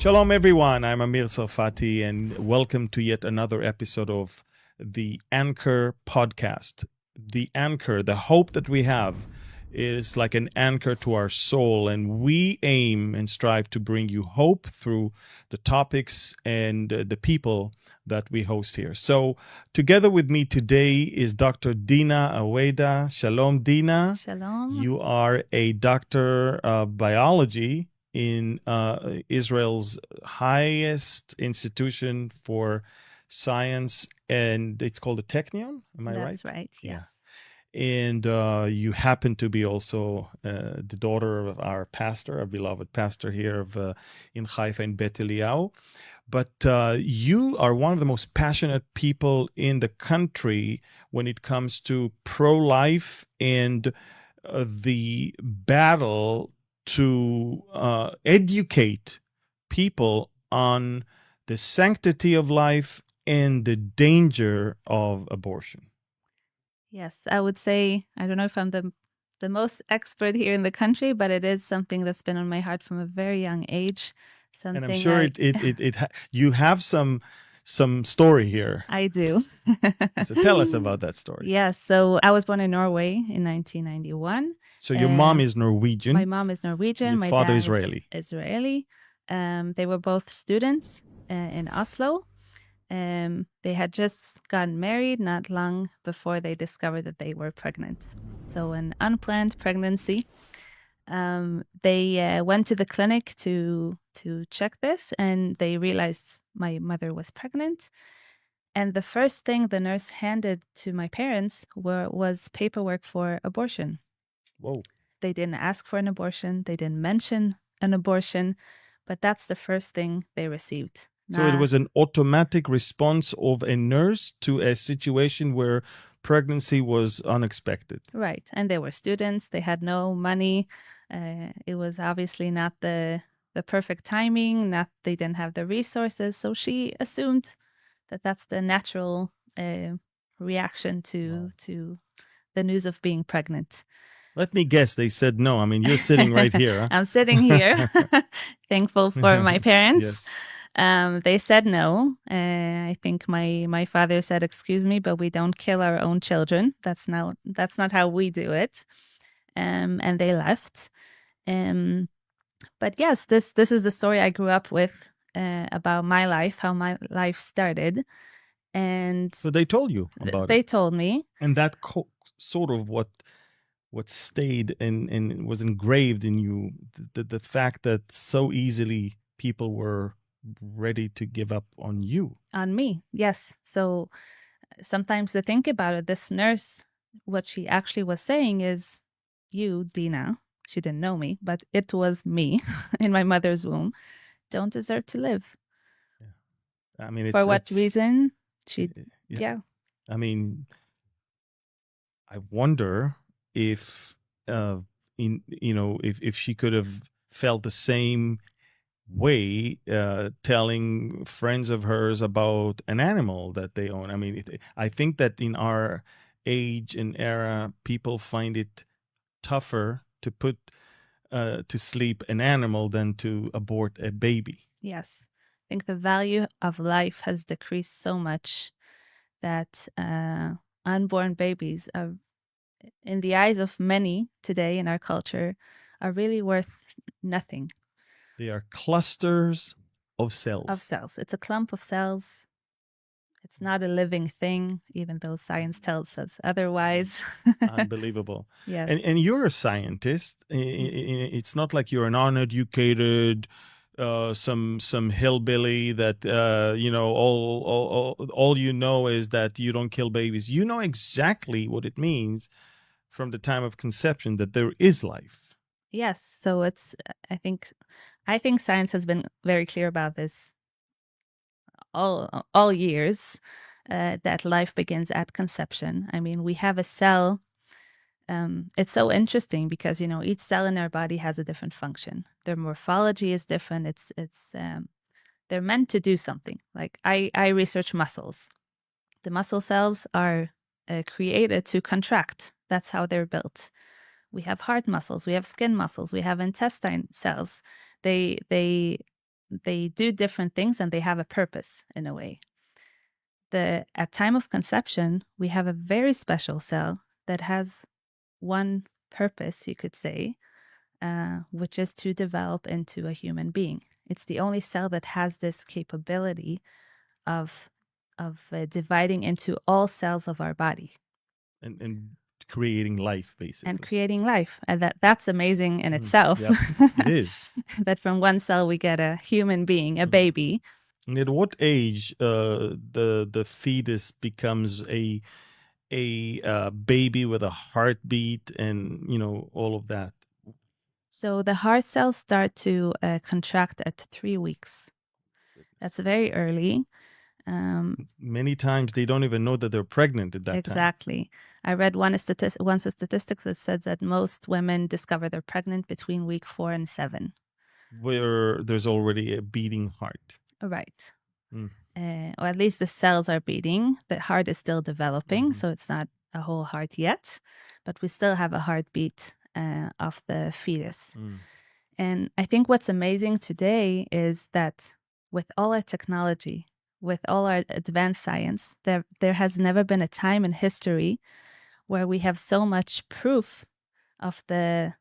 Shalom, everyone. I'm Amir Tsarfati, and welcome to yet another episode of the Anker-Podcast. The anchor, the hope that we have, is like an anchor to our soul, and we aim and strive to bring you hope through the topics and the people that we host here. So together with me today is Dr. Dina Aweida. Shalom, Dina. Shalom. You are a doctor of biology in Israel's highest institution for science, and it's called the Technion. Am I right? That's right, yes. Yeah. And you happen to be also the daughter of our pastor, our beloved pastor here in Haifa in Bet Eliyahu. But you are one of the most passionate people in the country when it comes to pro-life and the battle to educate people on the sanctity of life and the danger of abortion. Yes, I would say, I don't know if I'm the most expert here in the country, but it is something that's been on my heart from a very young age. And I'm sure you have some story here. I do. So tell us about that story. Yes, so I was born in Norway in 1991. So your mom is Norwegian. My mom is Norwegian. My father dad Israeli. Israeli. They were both students in Oslo. They had just gotten married not long before they discovered that they were pregnant. So an unplanned pregnancy. They went to the clinic to check this, and they realized my mother was pregnant. And the first thing the nurse handed to my parents was paperwork for abortion. Whoa. They didn't ask for an abortion. They didn't mention an abortion, but that's the first thing they received. So it was an automatic response of a nurse to a situation where pregnancy was unexpected. Right. And they were students. They had no money. It was obviously not the perfect timing. They didn't have the resources. So she assumed that that's the natural reaction to the news of being pregnant. Let me guess, they said no. I mean, you're sitting right here. Huh? I'm sitting here, thankful for my parents. Yes. They said no. I think my father said, "Excuse me, but we don't kill our own children. That's not how we do it." And they left. But yes, this is the story I grew up with about my life, how my life started. And so they told you about it. They told me, and that sort of what stayed and was engraved in you, the fact that so easily people were ready to give up on you. On me, yes. So sometimes to think about it, this nurse, what she actually was saying is, you, Dina, she didn't know me, but it was me in my mother's womb, don't deserve to live. Yeah. I mean, for what reason? Yeah. I mean, I wonder if if she could have felt the same way telling friends of hers about an animal that they own. I mean, I think that in our age and era, people find it tougher to put to sleep an animal than to abort a baby. Yes. I think the value of life has decreased so much that unborn babies are, in the eyes of many today in our culture, are really worth nothing. They are clusters of cells. It's a clump of cells. It's not a living thing, even though science tells us otherwise. Unbelievable. Yes. And you're a scientist. It's not like you're an uneducated, some hillbilly that all you know is that you don't kill babies. You know exactly what it means from the time of conception that there is life. Yes. So it's I think science has been very clear about this all years, that life begins at conception. I mean, we have a cell. It's so interesting because, each cell in our body has a different function. Their morphology is different. They're meant to do something. Like I research muscles. The muscle cells are created to contract. That's how they're built. We have heart muscles. We have skin muscles. We have intestine cells. They they do different things and they have a purpose in a way. At time of conception, we have a very special cell that has one purpose, you could say, which is to develop into a human being. It's the only cell that has this capability of dividing into all cells of our body. And creating life, basically. And creating life. And that's amazing in itself. Yep, it is. That from one cell we get a human being, a baby. And at what age the fetus becomes a baby with a heartbeat and, all of that? So the heart cells start to contract at 3 weeks. That's very early. Many times they don't even know that they're pregnant at that time. Exactly. I read once a statistic that said that most women discover they're pregnant between week 4 and 7. Where there's already a beating heart. Right. Or at least the cells are beating. The heart is still developing, so it's not a whole heart yet, but we still have a heartbeat of the fetus. And I think what's amazing today is that with all our technology, with all our advanced science, there has never been a time in history where we have so much proof of the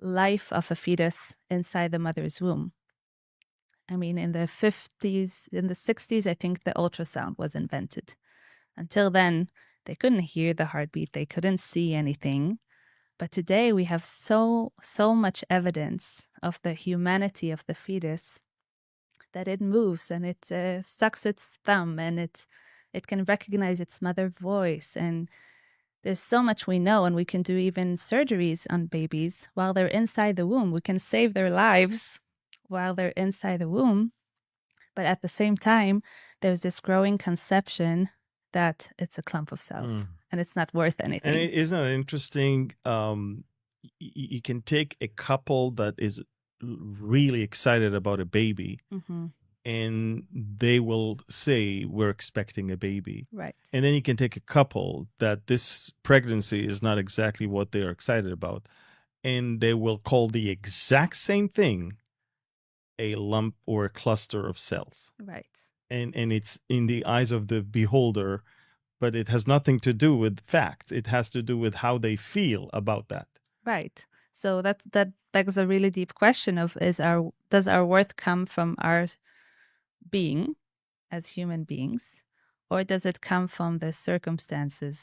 life of a fetus inside the mother's womb. I mean, in the 50s, in the 60s, I think the ultrasound was invented. Until then, they couldn't hear the heartbeat, they couldn't see anything. But today we have so much evidence of the humanity of the fetus that it moves and it sucks its thumb and it can recognize its mother's voice. And there's so much we know, and we can do even surgeries on babies while they're inside the womb. We can save their lives while they're inside the womb. But at the same time, there's this growing conception that it's a clump of cells and it's not worth anything. And isn't it interesting? You can take a couple that is really excited about a baby, and they will say, we're expecting a baby. Right. And then you can take a couple that this pregnancy is not exactly what they are excited about, and they will call the exact same thing a lump or a cluster of cells. Right. And it's in the eyes of the beholder, but it has nothing to do with facts. It has to do with how they feel about that. Right. So that begs a really deep question of does our worth come from our being as human beings, or does it come from the circumstances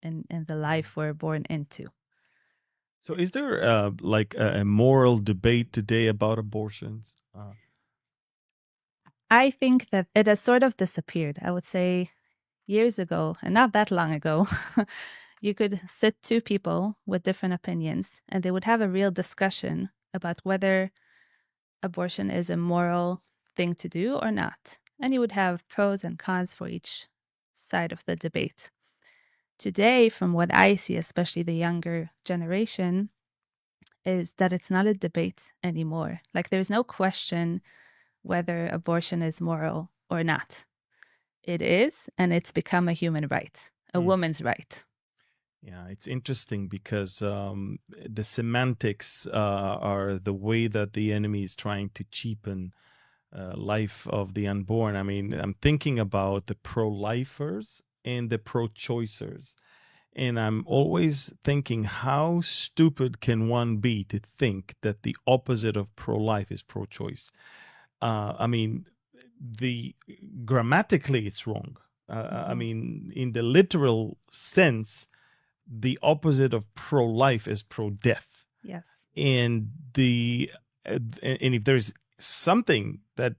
in the life we're born into? So is there like a moral debate today about abortions? I think that it has sort of disappeared. I would say years ago, and not that long ago, you could sit two people with different opinions and they would have a real discussion about whether abortion is a moral thing to do or not. And you would have pros and cons for each side of the debate. Today, from what I see, especially the younger generation, is that it's not a debate anymore. Like, there's no question whether abortion is moral or not. It is, and it's become a human right, a woman's right. Yeah, it's interesting because the semantics are the way that the enemy is trying to cheapen life of the unborn. I mean, I'm thinking about the pro-lifers and the pro-choicers. And I'm always thinking, how stupid can one be to think that the opposite of pro-life is pro-choice? I mean, grammatically, it's wrong. I mean, in the literal sense, the opposite of pro-life is pro-death. Yes. And if there's something that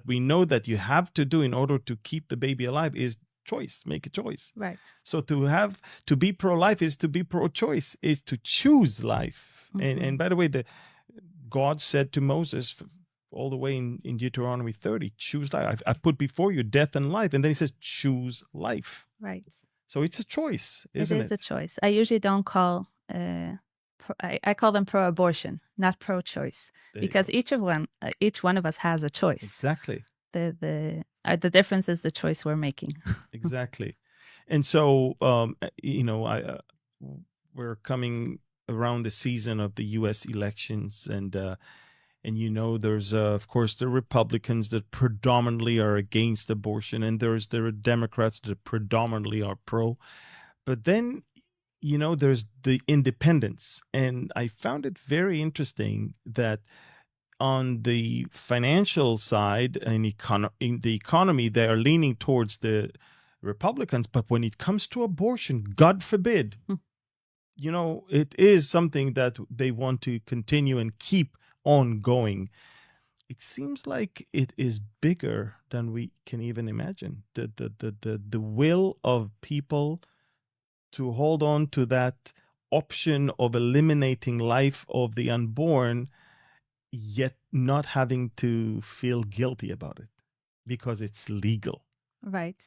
we know that you have to do in order to keep the baby alive is choice, make a choice. Right. So to be pro-life is to be pro-choice, is to choose life. And by the way, God said to Moses all the way in Deuteronomy 30, choose life. I put before you death and life. And then he says, choose life. Right. So it's a choice, isn't it? It is a choice. I usually don't call, I call them pro-abortion, not pro-choice, because each one of us has a choice. Exactly. The difference is the choice we're making. Exactly. And so, we're coming around the season of the U.S. elections, and And there's of course the Republicans that predominantly are against abortion, and there are Democrats that predominantly are pro. But then there's the independents, and I found it very interesting that on the financial side and in the economy, they are leaning towards the Republicans. But when it comes to abortion, God forbid, it is something that they want to continue and keep on going. It seems like it is bigger than we can even imagine. The will of people to hold on to that option of eliminating life of the unborn, yet not having to feel guilty about it because it's legal. Right.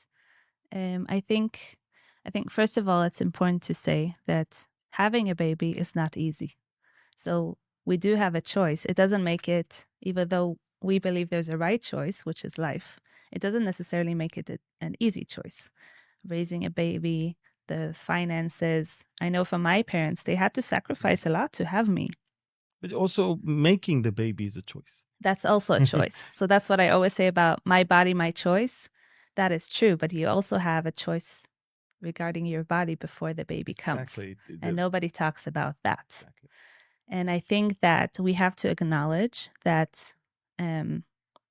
I think first of all, it's important to say that having a baby is not easy. So we do have a choice. It doesn't make it, even though we believe there's a right choice, which is life, it doesn't necessarily make it an easy choice. Raising a baby, the finances. I know from my parents, they had to sacrifice a lot to have me. But also making the baby is a choice. That's also a choice. So that's what I always say about my body, my choice. That is true, but you also have a choice regarding your body before the baby comes. Exactly. And nobody talks about that. Exactly. And I think that we have to acknowledge that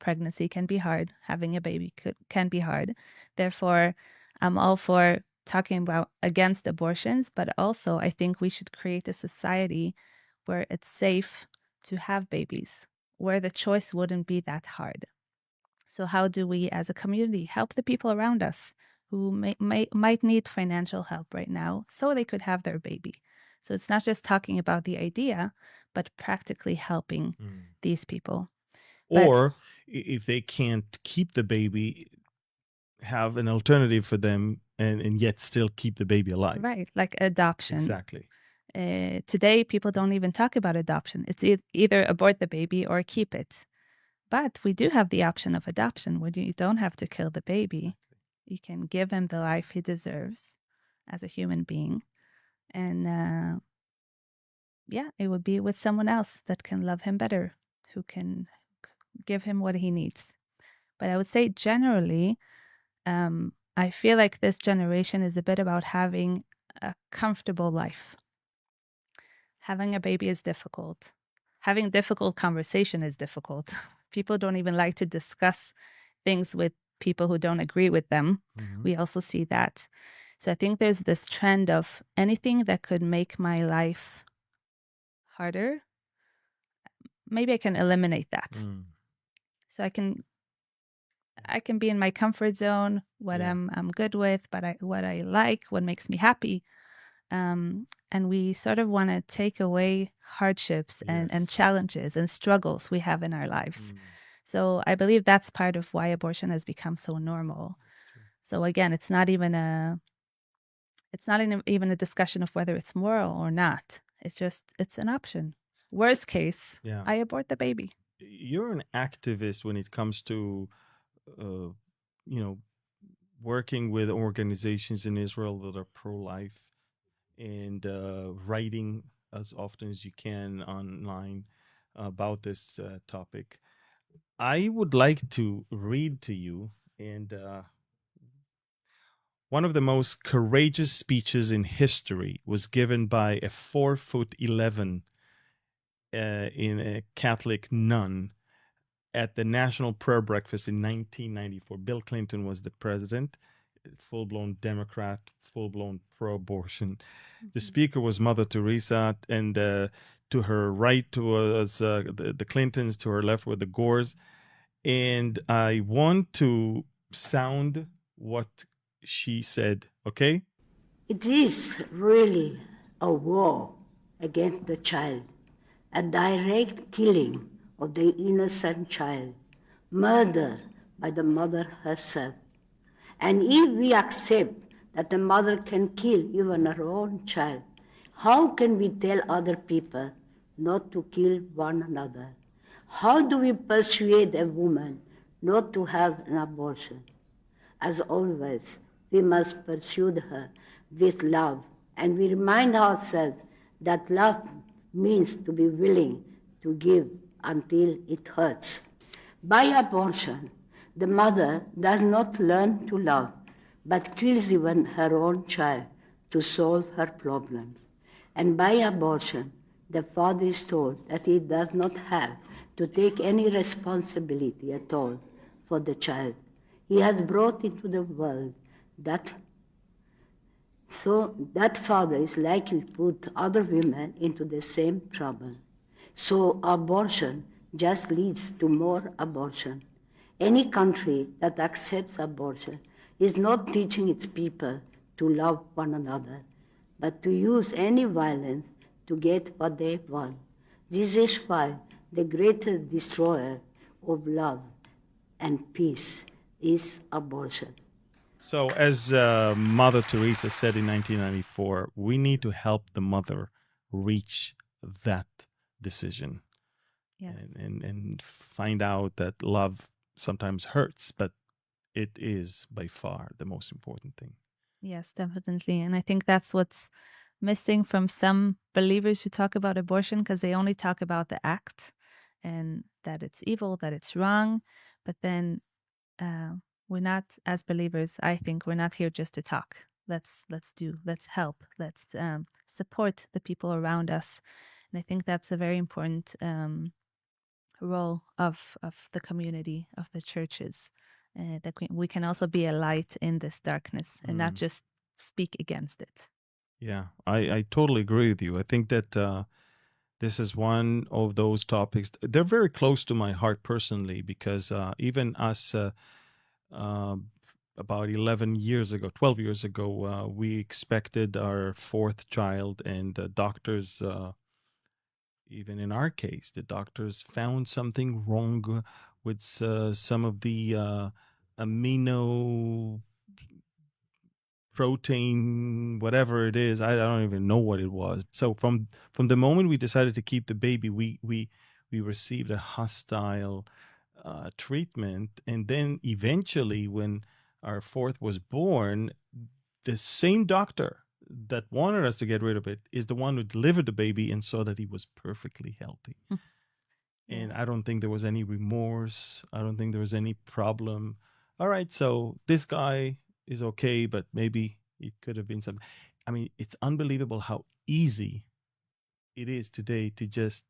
pregnancy can be hard. Having a baby can be hard. Therefore, I'm all for talking about against abortions, but also I think we should create a society where it's safe to have babies, where the choice wouldn't be that hard. So how do we as a community help the people around us who might need financial help right now so they could have their baby? So it's not just talking about the idea, but practically helping these people. Or if they can't keep the baby, have an alternative for them and yet still keep the baby alive. Right, like adoption. Exactly. Today, people don't even talk about adoption. It's either abort the baby or keep it. But we do have the option of adoption where you don't have to kill the baby. You can give him the life he deserves as a human being. And it would be with someone else that can love him better, who can give him what he needs. But I would say generally, I feel like this generation is a bit about having a comfortable life. Having a baby is difficult. Having difficult conversation is difficult. People don't even like to discuss things with people who don't agree with them. Mm-hmm. We also see that. So I think there's this trend of anything that could make my life harder, maybe I can eliminate that. So I can be in my comfort zone, what I'm good with, but what I like, what makes me happy. And we sort of want to take away hardships and challenges and struggles we have in our lives. So I believe that's part of why abortion has become so normal. So again, it's not even a discussion of whether it's moral or not. It's an option. Worst case, I abort the baby. You're an activist when it comes to, working with organizations in Israel that are pro-life and writing as often as you can online about this topic. I would like to read to you and one of the most courageous speeches in history was given by a 4'11" in a Catholic nun at the National Prayer Breakfast in 1994. Bill Clinton was the president, full-blown Democrat, full-blown pro-abortion. Mm-hmm. The speaker was Mother Teresa, and to her right was the Clintons, to her left were the Gores. And I want to sound what she said, okay? It is really a war against the child, a direct killing of the innocent child, murder by the mother herself. And if we accept that the mother can kill even her own child, how can we tell other people not to kill one another? How do we persuade a woman not to have an abortion? As always, we must pursue her with love, and we remind ourselves that love means to be willing to give until it hurts. By abortion, the mother does not learn to love, but kills even her own child to solve her problems. And by abortion, the father is told that he does not have to take any responsibility at all for the child he has brought into the world. So that father is likely to put other women into the same trouble. So abortion just leads to more abortion. Any country that accepts abortion is not teaching its people to love one another, but to use any violence to get what they want. This is why the greatest destroyer of love and peace is abortion. So, as Mother Teresa said in 1994, we need to help the mother reach that decision. Yes. And find out that love sometimes hurts, but it is by far the most important thing. Yes, definitely. And I think that's what's missing from some believers who talk about abortion, because they only talk about the act and that it's evil, that it's wrong. But then we're not, as believers, I think we're not here just to talk. Let's help, let's support the people around us. And I think that's a very important role of the community, of the churches, that we can also be a light in this darkness and not just speak against it. Yeah, I totally agree with you. I think that this is one of those topics. They're very close to my heart personally, because even us about 12 years ago, we expected our fourth child, and doctors, even in our case, the doctors found something wrong with some of the amino protein, whatever it is. I don't even know what it was. So from the moment we decided to keep the baby, we received a hostile treatment. And then eventually, when our fourth was born, the same doctor that wanted us to get rid of it is the one who delivered the baby and saw that he was perfectly healthy. And I don't think there was any remorse. I don't think there was any problem. All right, so this guy is okay, but maybe it could have been something. I mean, it's unbelievable how easy it is today to just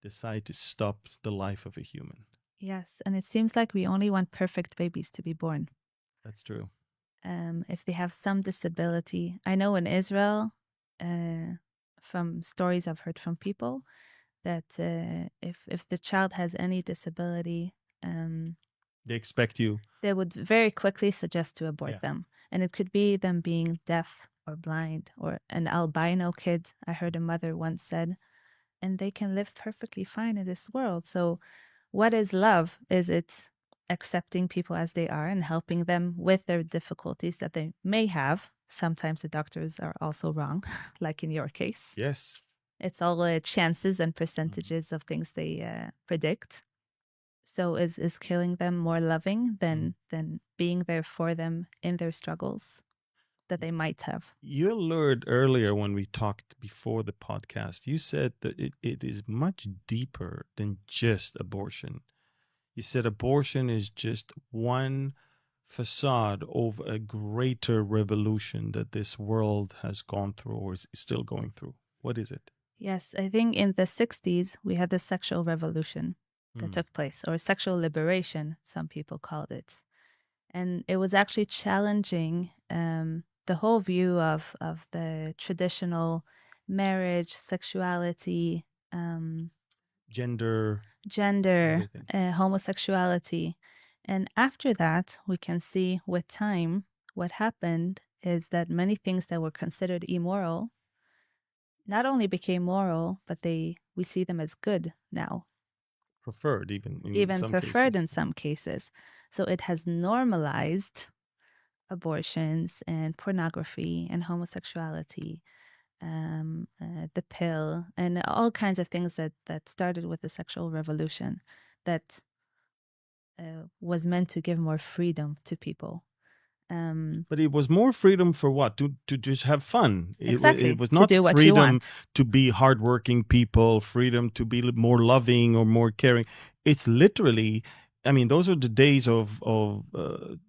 decide to stop the life of a human. Yes, and it seems like we only want perfect babies to be born. That's true. If they have some disability. I know in Israel, from stories I've heard from people, that if the child has any disability, they expect you. They would very quickly suggest to abort them. And it could be them being deaf or blind or an albino kid, I heard a mother once said, and they can live perfectly fine in this world. So what is love? Is it accepting people as they are and helping them with their difficulties that they may have? Sometimes the doctors are also wrong, like in your case. Yes. It's all chances and percentages of things they predict. So is killing them more loving than being there for them in their struggles that they might have? You allured earlier when we talked before the podcast, you said that it is much deeper than just abortion. You said abortion is just one facade of a greater revolution that this world has gone through or is still going through. What is it? Yes, I think in the 60s, we had the sexual revolution that took place, or sexual liberation, some people called it. And it was actually challenging the whole view of the traditional marriage, sexuality, gender, homosexuality. And after that, we can see with time, what happened is that many things that were considered immoral not only became moral, but we see them as good now. Preferred even some preferred cases. In some cases. So it has normalized abortions and pornography and homosexuality, the pill, and all kinds of things that started with the sexual revolution that was meant to give more freedom to people. But it was more freedom for what? To just have fun. Exactly. It was To not do what you freedom want. to be hardworking people, freedom to be more loving or more caring. It's literally, I mean, those are the days of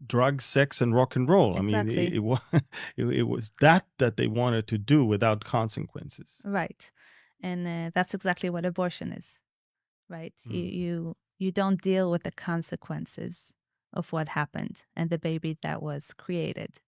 drugs, sex, and rock and roll. Exactly. I mean, it was that they wanted to do without consequences. Right. And that's exactly what abortion is, right? You don't deal with the consequences of what happened and the baby that was created.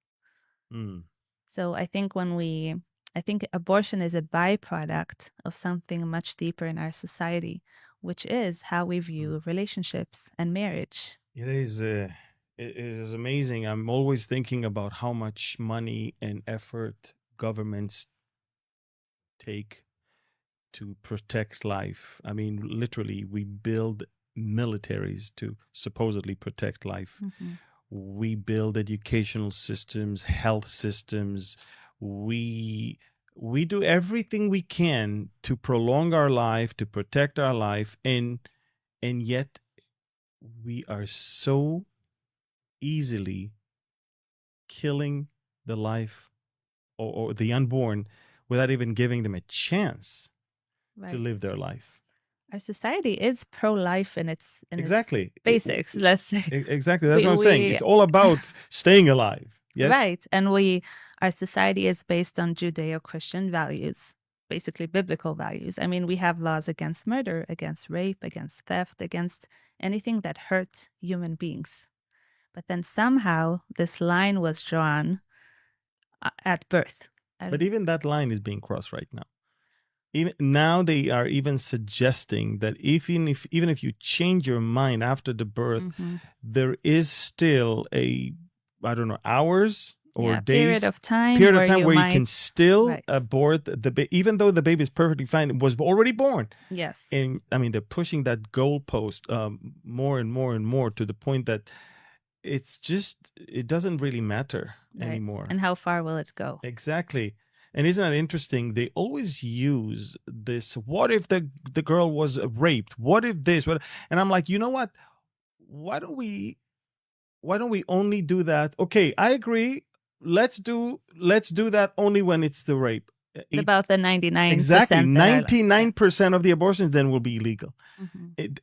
So I think I think abortion is a byproduct of something much deeper in our society, which is how we view relationships and marriage. It is amazing. I'm always thinking about how much money and effort governments take to protect life. I mean, literally, we build militaries to supposedly protect life. We build educational systems, health systems. We do everything we can to prolong our life, to protect our life, and yet we are so easily killing the life or the unborn without even giving them a chance to live their life. Our society is pro-life in its exactly basics, let's say. Exactly. That's what I'm saying. It's all about staying alive. Yes? Right. And our society is based on Judeo-Christian values, basically biblical values. I mean, we have laws against murder, against rape, against theft, against anything that hurts human beings. But then somehow this line was drawn at birth. But even that line is being crossed right now. Even now, they are even suggesting that even if you change your mind after the birth, there is still hours or days period of time where you can still abort the baby, even though the baby is perfectly fine. It was already born. Yes. And I mean, they're pushing that goalpost more and more and more to the point that it doesn't really matter anymore. And how far will it go? Exactly. And isn't that interesting? They always use this, what if the girl was raped? What if this? And I'm like, you know what? Why don't we only do that? Okay, I agree. Let's do that only when it's the rape. About the 99%. Exactly. 99% of the abortions then will be illegal.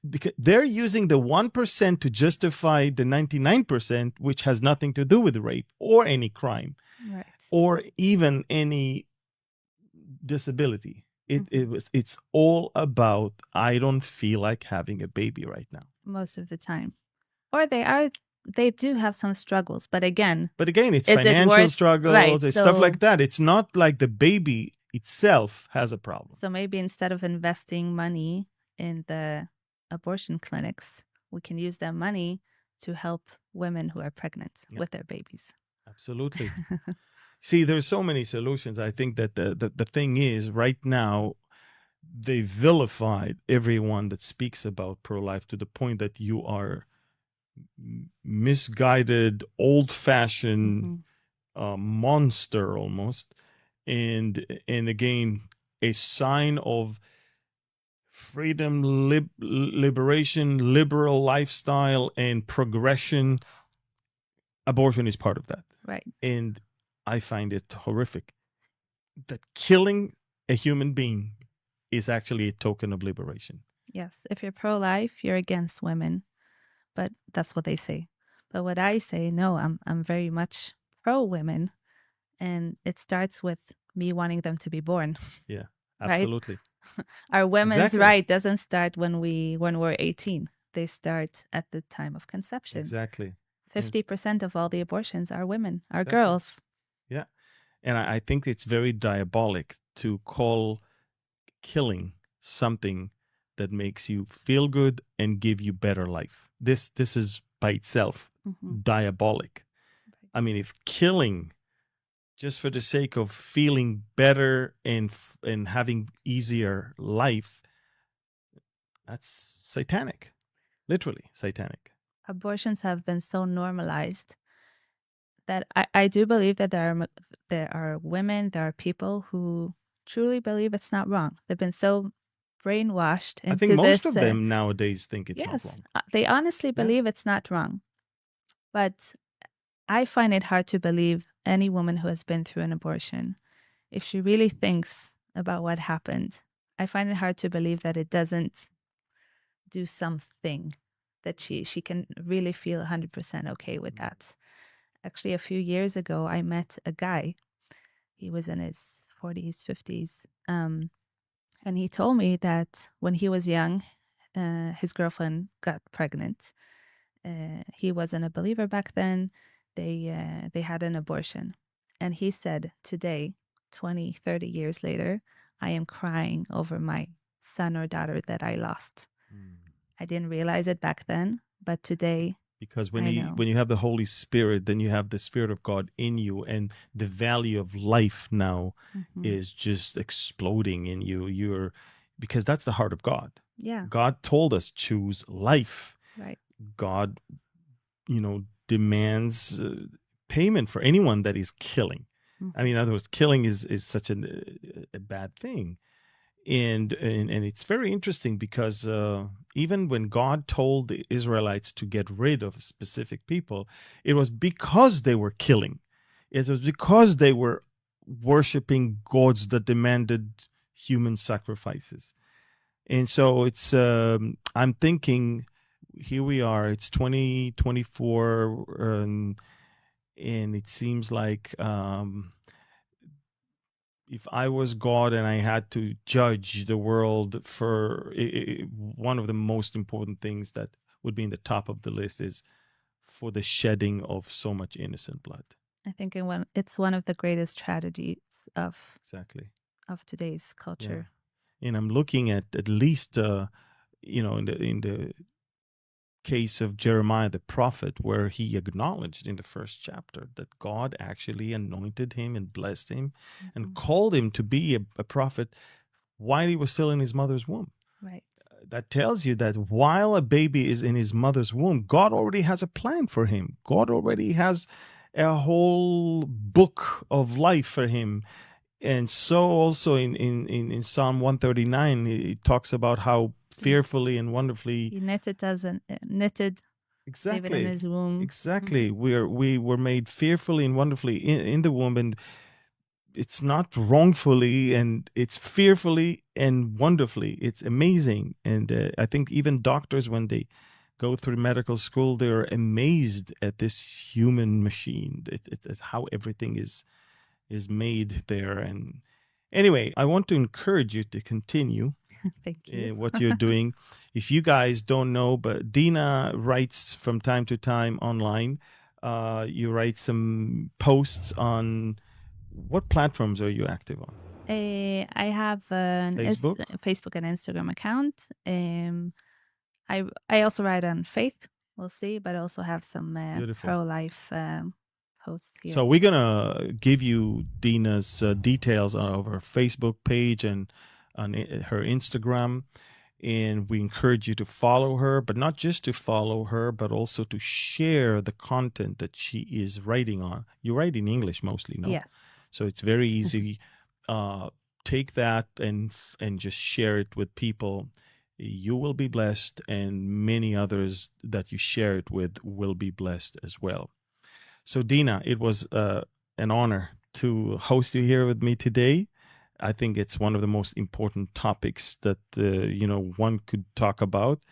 Because they're using the 1% to justify the 99%, which has nothing to do with rape or any crime. Right. Or even any disability. It's all about, I don't feel like having a baby right now. Most of the time. Or they do have some struggles, but again, it's financial struggles, and stuff like that. It's not like the baby itself has a problem. So maybe instead of investing money in the abortion clinics, we can use that money to help women who are pregnant with their babies. Absolutely. See, there's so many solutions. I think that the thing is, right now, they vilified everyone that speaks about pro-life to the point that you are misguided, old-fashioned monster almost. And again, a sign of freedom, liberation, liberal lifestyle, and progression. Abortion is part of that. Right. And I find it horrific that killing a human being is actually a token of liberation. Yes. If you're pro-life, you're against women. But that's what they say. But what I say, no, I'm very much pro-women. And it starts with me wanting them to be born. Yeah, absolutely. Right? Our women's right doesn't start when we're 18. They start at the time of conception. Exactly. 50% of all the abortions are women, are girls. Yeah. And I think it's very diabolic to call killing something that makes you feel good and give you better life. This is by itself diabolic. Right. I mean, if killing just for the sake of feeling better and having easier life, that's satanic. Literally satanic. Abortions have been so normalized that I do believe that there are women, there are people who truly believe it's not wrong. They've been so brainwashed into this. I think most of them nowadays think it's not wrong. They honestly believe it's not wrong. But I find it hard to believe any woman who has been through an abortion, if she really thinks about what happened, I find it hard to believe that it doesn't do something that she can really feel 100% okay with that. Actually, a few years ago, I met a guy. He was in his 40s, 50s. And he told me that when he was young, his girlfriend got pregnant. He wasn't a believer back then. They had an abortion. And he said, today, 20, 30 years later, I am crying over my son or daughter that I lost. I didn't realize it back then, but today, because when you have the Holy Spirit, then you have the Spirit of God in you, and the value of life now is just exploding in you. Because that's the heart of God. Yeah. God told us choose life. Right. God, demands payment for anyone that is killing. I mean, in other words, killing is such a bad thing. And it's very interesting because even when God told the Israelites to get rid of specific people, it was because they were killing. It was because they were worshiping gods that demanded human sacrifices. And so it's I'm thinking, here we are, it's 2024, and it seems like if I was God and I had to judge the world for one of the most important things that would be in the top of the list is for the shedding of so much innocent blood. I think it's one of the greatest tragedies of today's culture. Yeah. And I'm looking at least in the case of Jeremiah the prophet, where he acknowledged in the first chapter that God actually anointed him and blessed him and called him to be a prophet while he was still in his mother's womb. Right. That tells you that while a baby is in his mother's womb, God already has a plan for him. God already has a whole book of life for him. And so also in Psalm 139, it talks about how fearfully and wonderfully he knitted exactly David in his womb. Exactly. We were made fearfully and wonderfully in the womb, and it's not wrongfully, and it's fearfully and wonderfully. It's amazing. And I think even doctors, when they go through medical school, they're amazed at this human machine. It's how everything is made there. And anyway, I want to encourage you to continue Thank you. what you're doing. If you guys don't know, but Dina writes from time to time online. You write some posts on, what platforms are you active on? I have an Facebook and Instagram account. I also write on faith, we'll see, but I also have some pro-life posts here. So we're gonna give you Dina's details on her Facebook page and on her Instagram, and we encourage you to follow her, but not just to follow her, but also to share the content that she is writing on. You write in English mostly, no? Yeah. So it's very easy. Take that and just share it with people. You will be blessed, and many others that you share it with will be blessed as well. So Dina, it was an honor to host you here with me today. I think it's one of the most important topics that one could talk about.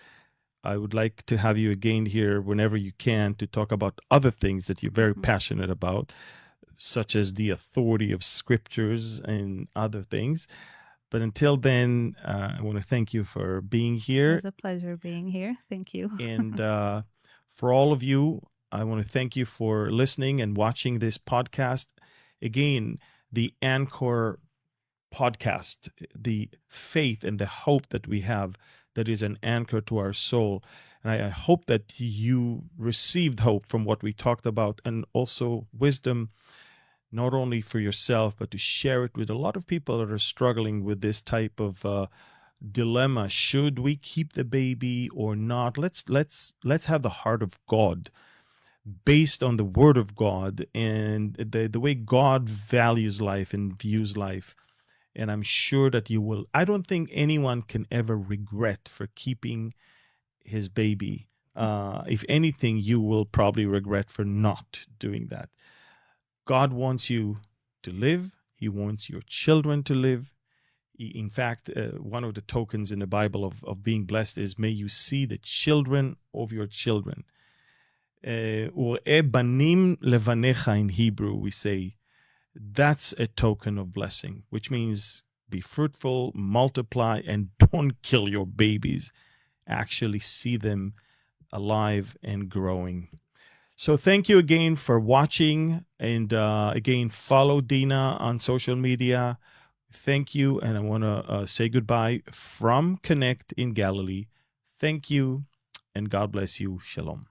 I would like to have you again here whenever you can to talk about other things that you're very passionate about, such as the authority of scriptures and other things. But until then, I want to thank you for being here. It's a pleasure being here. Thank you. And for all of you, I want to thank you for listening and watching this podcast. Again, the Anker-Podcast, the faith and the hope that we have that is an anchor to our soul. And I hope that you received hope from what we talked about, and also wisdom, not only for yourself, but to share it with a lot of people that are struggling with this type of dilemma. Should we keep the baby or not? Let's have the heart of God, based on the word of God and the way God values life and views life. And I'm sure that you will. I don't think anyone can ever regret for keeping his baby If anything, you will probably regret for not doing that. God wants you to live. He wants your children to live. In fact, one of the tokens in the Bible of being blessed is, may you see the children of your children. U're'eh banim levanecha in Hebrew, we say, that's a token of blessing, which means be fruitful, multiply, and don't kill your babies. Actually see them alive and growing. So thank you again for watching, and again, follow Dina on social media. Thank you, and I want to say goodbye from Connect in Galilee. Thank you, and God bless you. Shalom.